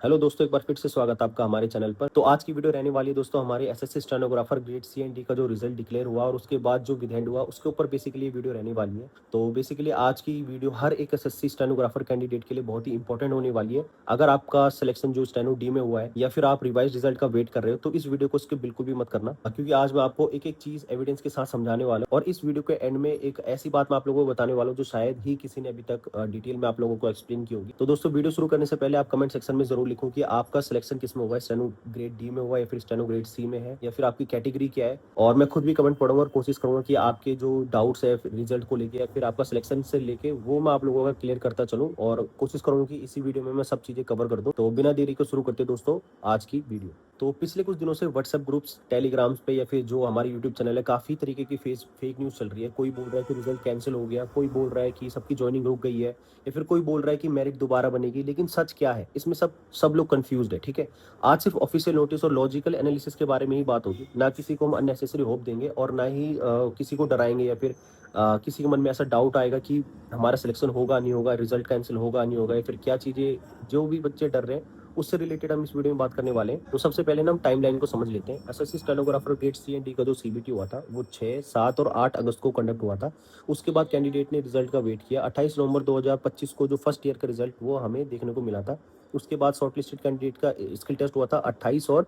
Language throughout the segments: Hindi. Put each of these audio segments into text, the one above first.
हेलो दोस्तों, एक बार फिर से स्वागत है आपका हमारे चैनल पर। तो आज की वीडियो रहने वाली है दोस्तों हमारे SSC stenographer grade C and D का जो रिजल्ट डिक्लेयर हुआ और उसके बाद जो विधेयक हुआ उसके ऊपर बेसिकली ये वीडियो रहने वाली है। तो बेसिकली आज की वीडियो हर एक एसएससी स्टेनोग्राफर कैंडिडेट के लिए बहुत ही इंपॉर्टेंट होने वाली है। अगर आपका सिलेक्शन जो स्टेनो डी में हुआ है या फिर आप रिवाइज रिजल्ट का वेट कर रहे हो तो इस वीडियो को स्किप बिल्कुल भी मत करना, क्योंकि आज मैं आपको एक एक चीज एविडेंस के साथ समझाने वाला हूँ। और इस वीडियो के एंड में एक ऐसी बात मैं आप लोगों को बताने वाला हूँ जो शायद ही किसी ने अभी तक डिटेल में आप लोगों को एक्सप्लेन की होगी। तो दोस्तों, वीडियो शुरू करने से पहले आप कमेंट सेक्शन में जरूर लिखो कि आपका सिलेक्शन किस में हुआ है, स्टेनो ग्रेड डी में हुआ है या फिर स्टेनो ग्रेड सी में है, या फिर आपकी कैटेगरी क्या है। और मैं खुद भी कमेंट पढ़ूंगा और कोशिश करूंगा कि आपके जो डाउट्स है रिजल्ट को लेके या फिर आपका सिलेक्शन से लेके वो मैं आप लोगों का क्लियर करता चलूँ, और कोशिश करूंगा कि इसी वीडियो में मैं सब चीजें कवर कर दूं। तो बिना देरी को शुरू करते दोस्तों आज की वीडियो। तो पिछले कुछ दिनों से व्हाट्सएप ग्रुप्स, टेलीग्राम्स पे या फिर जो हमारी यूट्यूब चैनल है, काफी तरीके की फेक न्यूज चल रही है। कोई बोल रहा है कि रिजल्ट कैंसिल हो गया, कोई बोल रहा है कि सबकी ज्वाइनिंग रुक गई है, या फिर कोई बोल रहा है कि मेरिट दोबारा बनेगी। लेकिन सच क्या है इसमें, सब लोग कंफ्यूज्ड है। ठीक है, आज सिर्फ ऑफिशियल नोटिस और लॉजिकल एनालिसिस के बारे में ही बात होगी। ना किसी को हम अननेसेसरी होप देंगे और ना ही किसी को डराएंगे या फिर किसी के मन में ऐसा डाउट आएगा कि हमारा सिलेक्शन होगा नहीं होगा, रिजल्ट कैंसिल होगा नहीं होगा, या फिर क्या चीजें, जो भी बच्चे डर रहे हैं उससे रिलेटेड हम इस वीडियो में बात करने वाले हैं। तो सबसे पहले ना हम टाइमलाइन को समझ लेते हैं। SSC stenographer grade C and D का जो सीबीटी हुआ था वो 6, 7 और 8 अगस्त को कंडक्ट हुआ था। उसके बाद कैंडिडेट ने रिजल्ट का वेट किया। 28 नवंबर 2025 को जो फर्स्ट ईयर का रिजल्ट वो हमें देखने को मिला था। उसके बाद शॉर्टलिस्टेड कैंडिडेट का स्किल टेस्ट हुआ था 28 और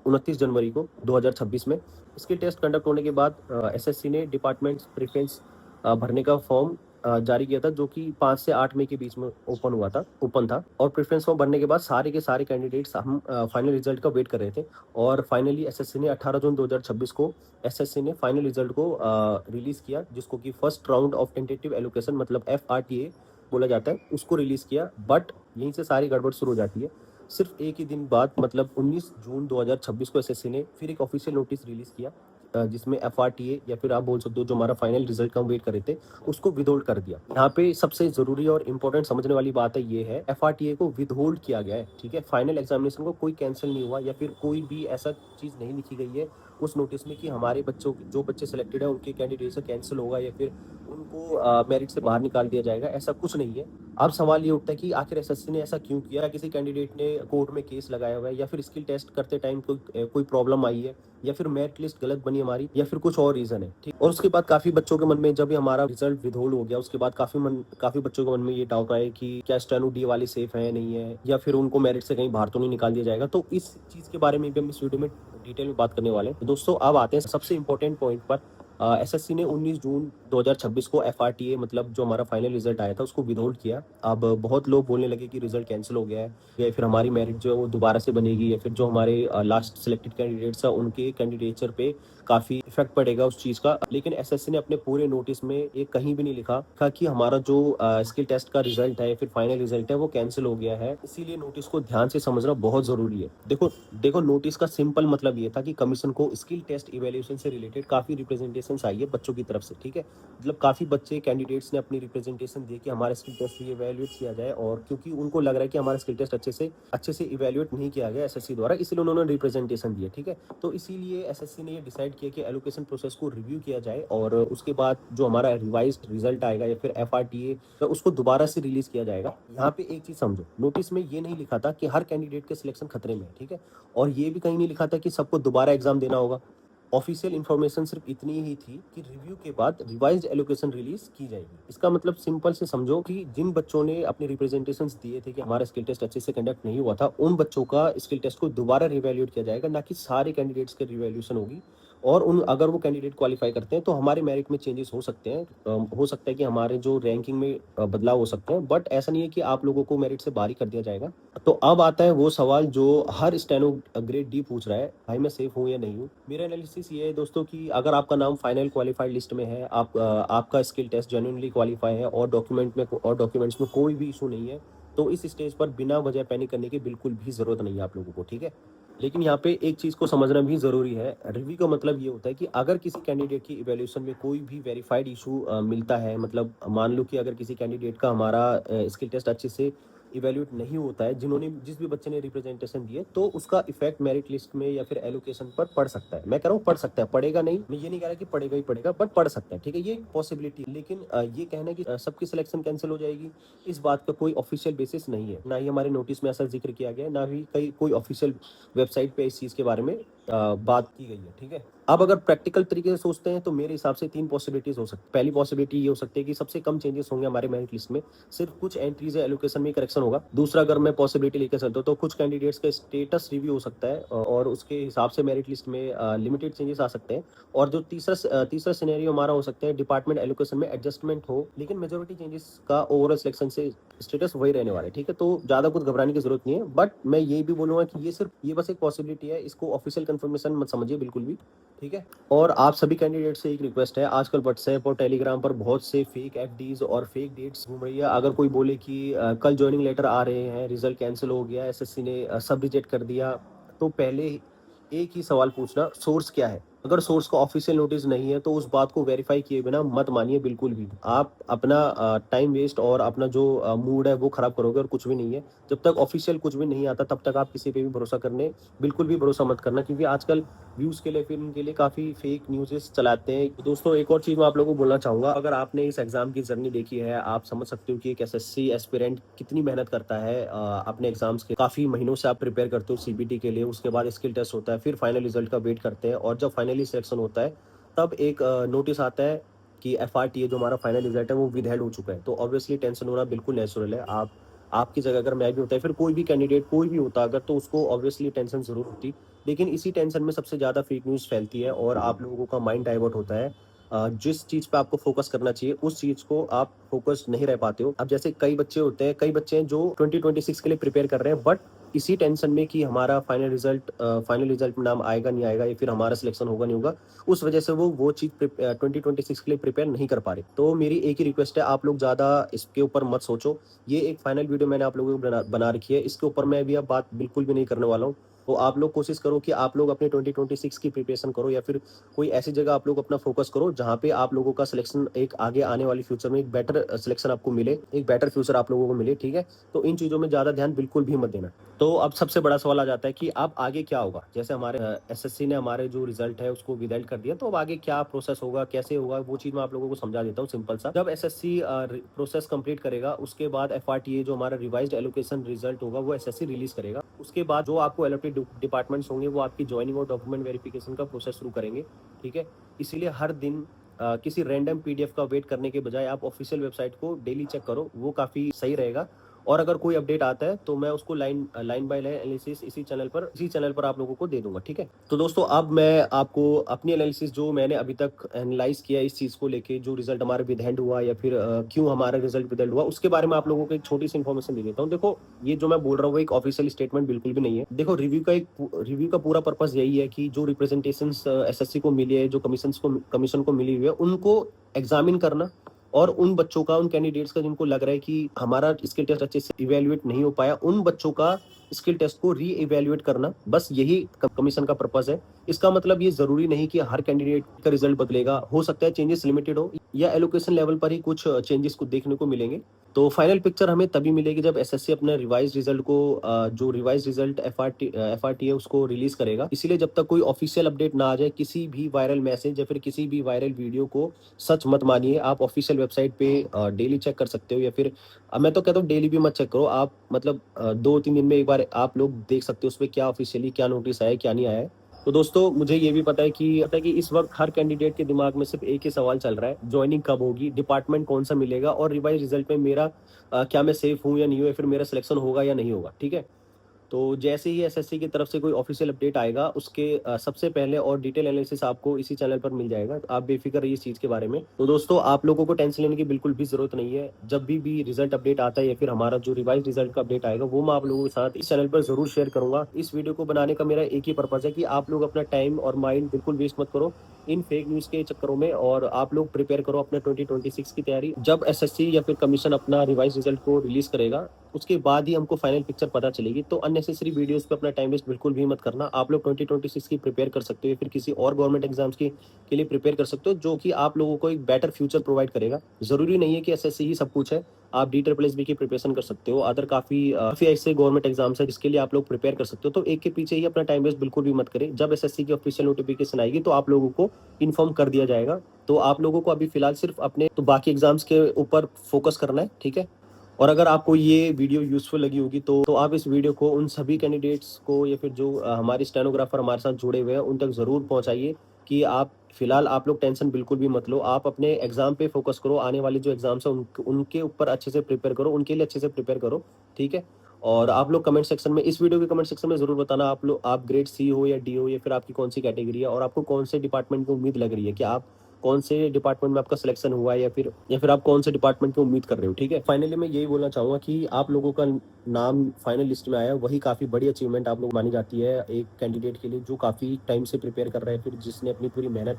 29 जनवरी को 2026 में। स्किल टेस्ट कंडक्ट होने के बाद एसएससी ने डिपार्टमेंट प्रेफरेंस भरने का फॉर्म जारी किया था, जो कि 5 से 8 मई के बीच में ओपन था। और प्रेफरेंस फॉर्म भरने के बाद सारे के सारे कैंडिडेट्स हम फाइनल रिजल्ट का वेट कर रहे थे। और फाइनली एसएससी ने 18 जून 2026 को एसएससी ने फाइनल रिजल्ट को रिलीज किया, जिसको कि first round of tentative allocation मतलब एफआरटीए बोला जाता है, उसको रिलीज किया। बट यहीं से सारी गड़बड़ शुरू हो जाती है। सिर्फ एक ही दिन बाद मतलब 19 जून 2026 को एसएससी ने फिर एक ऑफिशियल नोटिस रिलीज किया, जिसमें एफआरटीए या फिर आप बोल सकते हो जो हमारा फाइनल रिजल्ट का हम वेट कर रहे थे उसको विदहोल्ड कर दिया। यहाँ पे सबसे जरूरी और इंपॉर्टेंट समझने वाली बात है ये है, एफआरटीए को विदहोल्ड किया गया है। ठीक है, फाइनल एग्जामिनेशन को कोई कैंसिल नहीं हुआ या फिर कोई भी ऐसा चीज नहीं लिखी गई है उस नोटिस में कि हमारे बच्चों, जो बच्चे सिलेक्टेड है उनके कैंडिडेट से कैंसिल होगा या फिर उनको मेरिट से बाहर निकाल दिया जाएगा। ऐसा कुछ नहीं है। अब सवाल ये उठता है कि आखिर एसएससी ने ऐसा क्यों किया? किसी कैंडिडेट ने कोर्ट में केस लगाया हुआ है, या फिर स्किल टेस्ट करते टाइम कोई प्रॉब्लम आई है, या फिर मेरिट लिस्ट गलत बनी हमारी, या फिर कुछ और रीजन है। ठीक, और उसके बाद काफी बच्चों के मन में जब हमारा रिजल्ट विदहोल्ड हो गया उसके बाद काफी बच्चों के मन में ये डाउट आया कि क्या स्टेनो डी वाले सेफ है नहीं है, या फिर उनको मेरिट से कहीं बाहर तो नहीं निकाल दिया जाएगा। तो इस चीज के बारे में भी हम इस वीडियो में डिटेल में बात करने वाले हैं। तो दोस्तों अब आते हैं सबसे इंपॉर्टेंट पॉइंट पर। एसएससी ने 19 जून 2026 को एफआरटीए मतलब जो हमारा फाइनल रिजल्ट आया था उसको विदहोल्ड किया। अब बहुत लोग बोलने लगे कि रिजल्ट कैंसिल हो गया है, या फिर हमारी मेरिट जो है वो दोबारा से बनेगी, या फिर जो हमारे लास्ट सिलेक्टेड कैंडिडेट्स है उनके कैंडिडेचर पे काफी इफेक्ट पड़ेगा उस चीज का। लेकिन एसएससी ने अपने पूरे नोटिस में एक कहीं भी नहीं लिखा कि हमारा जो स्किल टेस्ट का रिजल्ट है या फिर फाइनल रिजल्ट है वो कैंसिल हो गया है। इसीलिए नोटिस को ध्यान से समझना बहुत जरूरी है। देखो देखो नोटिस का सिंपल मतलब ये था कि कमीशन को स्किल टेस्ट इवेल्युएशन से रिलेटेड काफी रिप्रेजेंटेशन आई है बच्चों की तरफ से। ठीक है, मतलब काफी बच्चे कैंडिडेट्स ने अपनी रिप्रेजेंटेशन दी कि हमारा स्किल टेस्ट इवेल्युएट किया जाए, और क्योंकि उनको लग रहा है कि हमारा स्किल टेस्ट अच्छे से इवेल्युएट नहीं किया गया एसएससी द्वारा, इसलिए उन्होंने रिप्रेजेंटेशन दिया। ठीक है, तो इसीलिए एसएससी ने ये डिसाइड किया कि एलोकेशन प्रोसेस को रिव्यू किया जाए, और उसके बाद जो हमारा रिवाइज्ड रिजल्ट आएगा या फिर एफआरटीए तो उसको दोबारा से रिलीज किया जाएगा। यहाँ पे एक चीज समझो, नोटिस में ये नहीं लिखा था कि हर कैंडिडेट के सिलेक्शन खतरे में है। ठीक है, और ये भी कहीं नहीं लिखा था कि सबको दोबारा एग्जाम देना होगा। ऑफिशियल इन्फॉर्मेशन सिर्फ इतनी ही थी कि रिव्यू के बाद रिवाइज्ड एलोकेशन रिलीज की जाएगी। इसका मतलब सिंपल से समझो कि जिन बच्चों ने अपने रिप्रेजेंटेशन दिए थे कि हमारा स्किल टेस्ट अच्छे से कंडक्ट नहीं हुआ था, उन बच्चों का स्किल टेस्ट को दोबारा रिवैल्यूएट किया जाएगा, ना कि सारे कैंडिडेट्स की रिवैल्यूएशन होगी। और उन अगर वो कैंडिडेट क्वालिफाई करते हैं तो हमारे मेरिट में चेंजेस हो सकते हैं। हो सकता है कि हमारे जो रैंकिंग में बदलाव हो सकते हैं, बट ऐसा नहीं है कि आप लोगों को मेरिट से बाहर ही कर दिया जाएगा। तो अब आता है वो सवाल जो हर स्टेनो ग्रेड डी पूछ रहा है, भाई मैं सेफ हूँ या नहीं हूँ। मेरा एनालिसिस ये है दोस्तों कि अगर आपका नाम फाइनल क्वालिफाइड लिस्ट में है, आपका स्किल टेस्ट जेन्युइनली क्वालिफाई है और डॉक्यूमेंट्स में कोई भी इशू नहीं है, तो इस स्टेज पर बिना वजह पैनिक करने की बिल्कुल भी जरूरत नहीं है आप लोगों को। ठीक है, लेकिन यहाँ पे एक चीज को समझना भी जरूरी है। रिव्यू का मतलब ये होता है कि अगर किसी कैंडिडेट की इवैल्यूएशन में कोई भी वेरीफाइड इशू मिलता है, मतलब मान लो कि अगर किसी कैंडिडेट का हमारा स्किल टेस्ट अच्छे से इवैल्यूएट नहीं होता है, जिन्होंने जिस भी बच्चे ने रिप्रेजेंटेशन दिए, तो उसका इफेक्ट मेरिट लिस्ट में या फिर एलोकेशन पर पड़ सकता है। मैं कह रहा हूँ पड़ सकता है, पड़ेगा नहीं, मैं ये नहीं कह रहा कि पड़ेगा ही पड़ेगा, बट पड़ सकता है, ठीक है, ये पॉसिबिलिटी। लेकिन ये कहना कि सबकी सिलेक्शन कैंसिल हो जाएगी, इस बात का कोई ऑफिशियल बेसिस नहीं है। ना ही हमारे नोटिस में ऐसा जिक्र किया गया है, ना ही कहीं कोई ऑफिशियल वेबसाइट पे इस चीज़ के बारे में बात की गई है, ठीक है। अब अगर प्रैक्टिकल तरीके से सोचते हैं तो मेरे हिसाब से 3 पॉसिबिलिटीज हो सकती है। पहली पॉसिबिलिटी ये हो सकती है कि सबसे कम चेंजेस होंगे हमारे मेरिट लिस्ट में, सिर्फ कुछ एंट्रीज या एलोकेशन में करेक्शन होगा। दूसरा, अगर मैं पॉसिबिलिटी लेकर चलता हूं तो कुछ कैंडिडेट्स का स्टेटस रिव्यू हो सकता है और उसके हिसाब से मेरिट लिस्ट में लिमिटेड चेंजेस आ सकते हैं। और जो तीसरा सिनेरियो हमारा हो सकता है, डिपार्टमेंट एलोकेशन में एडजस्टमेंट हो, लेकिन मेजोरिटी चेंजेस का ओवरऑल सिलेक्शन से स्टेटस वही रहने वाला है, ठीक है। तो ज्यादा कुछ घबराने की जरूरत नहीं है, बट मैं ये भी बोलूंगा कि ये बस एक पॉसिबिलिटी है, इसको ऑफिशियल कंफर्मेशन मत समझिए बिल्कुल भी, ठीक है। और आप सभी कैंडिडेट से एक रिक्वेस्ट है, आजकल व्हाट्सएप और टेलीग्राम पर बहुत से फेक एफडीज और फेक डेट्स घूम रही है। अगर कोई बोले कि कल ज्वाइनिंग लेटर आ रहे हैं, रिजल्ट कैंसिल हो गया, एसएससी ने सब रिजेक्ट कर दिया, तो पहले एक ही सवाल पूछना, सोर्स क्या है। अगर सोर्स का ऑफिशियल नोटिस नहीं है तो उस बात को वेरीफाई किए बिना मत मानिए बिल्कुल भी। आप अपना टाइम वेस्ट और अपना जो मूड है वो खराब करोगे और कुछ भी नहीं है। जब तक ऑफिशियल कुछ भी नहीं आता तब तक आप किसी पे भी भरोसा करने बिल्कुल भी भरोसा मत करना, क्योंकि आजकल व्यूज के लिए फिर इनके लिए काफी फेक न्यूज़ेस चलाते हैं। तो दोस्तों, एक और चीज मैं आप लोगों को बोलना चाहूंगा, अगर आपने इस एग्जाम की जर्नी देखी है, आप समझ सकते हो कि एक एसएससी एस्पिरेंट कितनी मेहनत करता है। अपने एग्जाम्स के काफी महीनों से आप प्रिपेयर करते हो सीबीटी के लिए, उसके बाद स्किल टेस्ट होता है, फिर फाइनल रिजल्ट का वेट करते हैं, और जब फाइनली सिलेक्शन होता है तब एक नोटिस आता है कि एफआरटीए जो हमारा फाइनल रिजल्ट है वो विदहेल्ड हो चुका है। तो ऑब्वियसली टेंशन होना बिल्कुल नेचुरल है। आपकी जगह अगर मैं भी होता है, फिर कोई भी कैंडिडेट कोई भी होता अगर, तो उसको ऑब्वियसली टेंशन जरूर होती। लेकिन इसी टेंशन में सबसे ज़्यादा फेक न्यूज़ फैलती है और आप लोगों का माइंड डाइवर्ट होता है। जिस चीज़ पे आपको फोकस करना चाहिए उस चीज़ को आप फोकस नहीं रह पाते हो। अब जैसे कई बच्चे हैं जो 2026 के लिए प्रिपेयर कर रहे हैं, बट इसी टेंशन में कि हमारा फाइनल रिजल्ट में नाम आएगा नहीं आएगा, या फिर हमारा सिलेक्शन होगा नहीं होगा, उस वजह से वो चीज़ 2026 के लिए प्रिपेयर नहीं कर पा रहे। तो मेरी एक ही रिक्वेस्ट है, आप लोग ज़्यादा इसके ऊपर मत सोचो। ये एक फाइनल वीडियो मैंने आप लोगों को बना रखी है, इसके ऊपर मैं अभी अब बात बिल्कुल भी नहीं करने वाला हूँ। तो आप लोग कोशिश करो कि आप लोग अपने 2026 की प्रिपरेशन करो, या फिर कोई ऐसी जगह आप लोग अपना फोकस करो जहाँ पे आप लोगों का सिलेक्शन एक आगे आने वाली फ्यूचर में एक बेटर सिलेक्शन आपको मिले, एक बेटर फ्यूचर आप लोगों को मिले, ठीक है। तो इन चीज़ों में ज़्यादा ध्यान बिल्कुल भी मत देना। तो अब सबसे बड़ा सवाल आ जाता है कि अब आगे क्या होगा। जैसे हमारे एसएससी ने हमारे जो रिजल्ट है उसको विदहेल्ड कर दिया, तो अब आगे क्या प्रोसेस होगा, कैसे होगा, वो चीज़ मैं आप लोगों को समझा देता हूँ सिंपल सा। जब एसएससी प्रोसेस कंप्लीट करेगा, उसके बाद एफआरटीए जो हमारा रिवाइज्ड एलोकेशन रिजल्ट होगा वो एसएससी रिलीज करेगा। उसके बाद जो आपको एलोकेटेड डिपार्टमेंट्स होंगे वो आपकी ज्वाइनिंग और डॉक्यूमेंट वेरिफिकेशन का प्रोसेस शुरू करेंगे, ठीक है। इसीलिए हर दिन किसी रैंडम पीडीएफ का वेट करने के बजाय आप ऑफिशियल वेबसाइट को डेली चेक करो, वो काफ़ी सही रहेगा। और अगर कोई अपडेट आता है तो मैं उसको लाइन बाय लाइन एनालिसिस इसी चैनल पर आप लोगों को दे दूंगा, ठीक है। तो दोस्तों, अब मैं आपको अपनी एनालिसिस जो मैंने अभी तक एनालाइज किया इस चीज़ को लेके, जो रिजल्ट हमारा विदहेल्ड हुआ या फिर क्यों हमारा रिजल्ट विदहेल्ड हुआ, उसके बारे में आप लोगों को एक छोटी सी इन्फॉर्मेशन दे देता हूँ। देखो, ये जो मैं बोल रहा हूँ वो एक ऑफिशियल स्टेटमेंट बिल्कुल भी नहीं है। देखो, रिव्यू का पूरा पर्पज यही है कि जो रिप्रेजेंटेशन एसएससी को मिली है, जो कमीशन को मिली हुई है, उनको एग्जामिन करना, और उन बच्चों का, उन कैंडिडेट्स का जिनको लग रहा है कि हमारा स्किल टेस्ट अच्छे से इवेल्युएट नहीं हो पाया, उन बच्चों का स्किल टेस्ट को री इवेल्युएट करना, बस यही कमीशन का पर्पस है। इसका मतलब ये जरूरी नहीं कि हर कैंडिडेट का रिजल्ट बदलेगा, हो सकता है चेंजेस लिमिटेड हो, या एलोकेशन लेवल पर ही कुछ चेंजेस को देखने को मिलेंगे। तो फाइनल पिक्चर हमें तभी मिलेगी जब एसएससी अपने रिवाइज रिजल्ट को जो रिवाइज रिजल्ट एफआरटी है उसको रिलीज करेगा। इसीलिए जब तक कोई ऑफिशियल अपडेट ना आ जाए, किसी भी वायरल मैसेज या फिर किसी भी वायरल वीडियो को सच मत मानिए। आप ऑफिशियल वेबसाइट पे डेली चेक कर सकते हो, या फिर मैं तो कहता हूँ डेली भी मत चेक करो आप, मतलब 2-3 दिन में एक बार आप लोग देख सकते हो उस पर क्या ऑफिशियली क्या नोटिस आया है, क्या नहीं आया है। तो दोस्तों, मुझे ये भी पता है कि इस वक्त हर कैंडिडेट के दिमाग में सिर्फ एक ही सवाल चल रहा है, ज्वाइनिंग कब होगी, डिपार्टमेंट कौन सा मिलेगा, और रिवाइज रिजल्ट में मेरा क्या मैं सेफ हूँ या नहीं हूँ, या फिर मेरा सिलेक्शन होगा या नहीं होगा, ठीक है। तो जैसे ही एसएससी की तरफ से कोई ऑफिशियल अपडेट आएगा, उसके सबसे पहले और डिटेल एनालिसिस आपको इसी चैनल पर मिल जाएगा। तो आप बेफिक्र रहिए इस चीज़ के बारे में। तो दोस्तों, आप लोगों को टेंशन लेने की बिल्कुल भी जरूरत नहीं है। जब भी रिजल्ट अपडेट आता है या फिर हमारा जो रिवाइज रिजल्ट का अपडेट आएगा, वो मैं आप लोगों के साथ इस चैनल पर जरूर शेयर करूंगा। इस वीडियो को बनाने का मेरा एक ही पर्पज है कि आप लोग अपना टाइम और माइंड बिल्कुल वेस्ट मत करो इन फेक न्यूज़ के चक्करों में, और आप लोग प्रिपेयर करो अपने 2026 की तैयारी। जब एसएससी या फिर कमीशन अपना रिवाइज रिजल्ट को रिलीज करेगा, उसके बाद ही हमको फाइनल पिक्चर पता चलेगी। तो अननेसेसरी वीडियोस पे अपना टाइम वेस्ट बिल्कुल भी मत करना। आप लोग 2026 की प्रिपेयर कर सकते हो, या फिर किसी और गवर्नमेंट एग्जाम्स की के लिए प्रिपेयर कर सकते हो, जो कि आप लोगों को एक बेटर फ्यूचर प्रोवाइड करेगा। जरूरी नहीं है कि एसएससी ही सब कुछ है, आप DSSB की प्रिपरेशन कर सकते हो। अदर काफी ऐसे गवर्नमेंट एग्जाम्स है जिसके लिए आप लोग प्रिपेयर कर सकते हो। तो एक के पीछे ही अपना टाइम वेस्ट बिल्कुल भी मत करें। जब एसएससी की ऑफिशियल नोटिफिकेशन आएगी तो आप लोगों को इन्फॉर्म कर दिया जाएगा। तो आप लोगों को अभी फिलहाल सिर्फ अपने तो बाकी एग्जाम्स के ऊपर फोकस करना है, ठीक है। और अगर आपको ये वीडियो यूजफुल लगी होगी तो आप इस वीडियो को उन सभी कैंडिडेट्स को, या फिर जो हमारे स्टेनोग्राफर हमारे साथ जुड़े हुए हैं, उन तक ज़रूर पहुंचाइए कि फिलहाल आप लोग टेंशन बिल्कुल भी मत लो। आप अपने एग्जाम पे फोकस करो, आने वाले जो एग्जाम्स हैं उनके ऊपर अच्छे से प्रिपेयर करो, उनके लिए अच्छे से प्रिपेयर करो, ठीक है। और आप लोग कमेंट सेक्शन में, इस वीडियो के कमेंट सेक्शन में ज़रूर बताना आप ग्रेड सी हो या डी हो, या फिर आपकी कौन सी कैटेगरी है, और आपको कौन से डिपार्टमेंट की उम्मीद लग रही है, कि आप कौन से डिपार्टमेंट में आपका सिलेक्शन हुआ है, या फिर आप कौन से डिपार्टमेंट की उम्मीद कर रहे हो, ठीक है। फाइनली मैं यही बोलना चाहूँगा कि आप लोगों का नाम फाइनल लिस्ट में आया, वही काफ़ी बड़ी अचीवमेंट आप लोग मानी जाती है एक कैंडिडेट के लिए, जो काफ़ी टाइम से प्रिपेयर कर रहा है, फिर जिसने अपनी पूरी मेहनत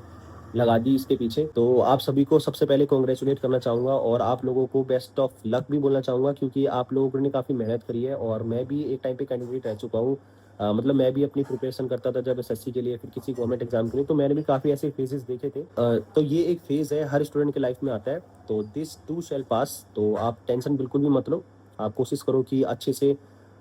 लगा दी इसके पीछे। तो आप सभी को सबसे पहले कॉन्ग्रेचुलेट करना चाहूँगा, और आप लोगों को बेस्ट ऑफ लक भी बोलना चाहूँगा, क्योंकि आप लोगों ने काफ़ी मेहनत करी है। और मैं भी एक टाइम पे कैंडिडेट रह चुका हूँ। मतलब मैं भी अपनी प्रिपरेशन करता था जब एसएससी के लिए, फिर किसी गवर्नमेंट एग्जाम के लिए, तो मैंने भी काफ़ी ऐसे फेजेस देखे थे। तो ये एक फेज़ है, हर स्टूडेंट के लाइफ में आता है। तो दिस टू शैल पास। तो आप टेंशन बिल्कुल भी मत लो। आप कोशिश करो कि अच्छे से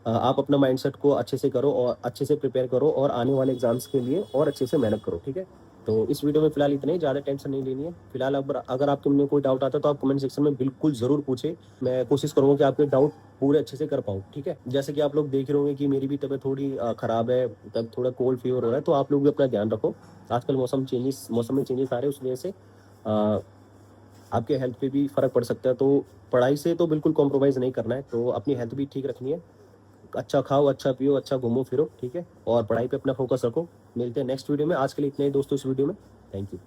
आप अपना माइंडसेट को अच्छे से करो, और अच्छे से प्रिपेयर करो, और आने वाले एग्जाम्स के लिए और अच्छे से मेहनत करो, ठीक है। तो इस वीडियो में फिलहाल इतना ही, ज़्यादा टेंशन नहीं लेनी है फिलहाल। अब अगर आपके मन में कोई डाउट आता है तो आप कमेंट सेक्शन में बिल्कुल ज़रूर पूछे। मैं कोशिश करूँगा कि आपके डाउट पूरे अच्छे से कर पाऊँ, ठीक है। जैसे कि आप लोग देख रहे होंगे कि मेरी भी तबीयत थोड़ी ख़राब है, तब थोड़ा कोल्ड फीवर हो रहा है, तो आप लोग भी अपना ध्यान रखो। आजकल मौसम में चेंजेस आ रहे हैं, उस वजह से आपके हेल्थ पे भी फ़र्क पड़ सकता है। तो पढ़ाई से तो बिल्कुल कॉम्प्रोमाइज़ नहीं करना है, तो अपनी हेल्थ भी ठीक रखनी है। अच्छा खाओ, अच्छा पियो, अच्छा घूमो फिरो, ठीक है। और पढ़ाई पे अपना फोकस रखो। मिलते हैं नेक्स्ट वीडियो में। आज के लिए इतना ही दोस्तों इस वीडियो में। Thank you.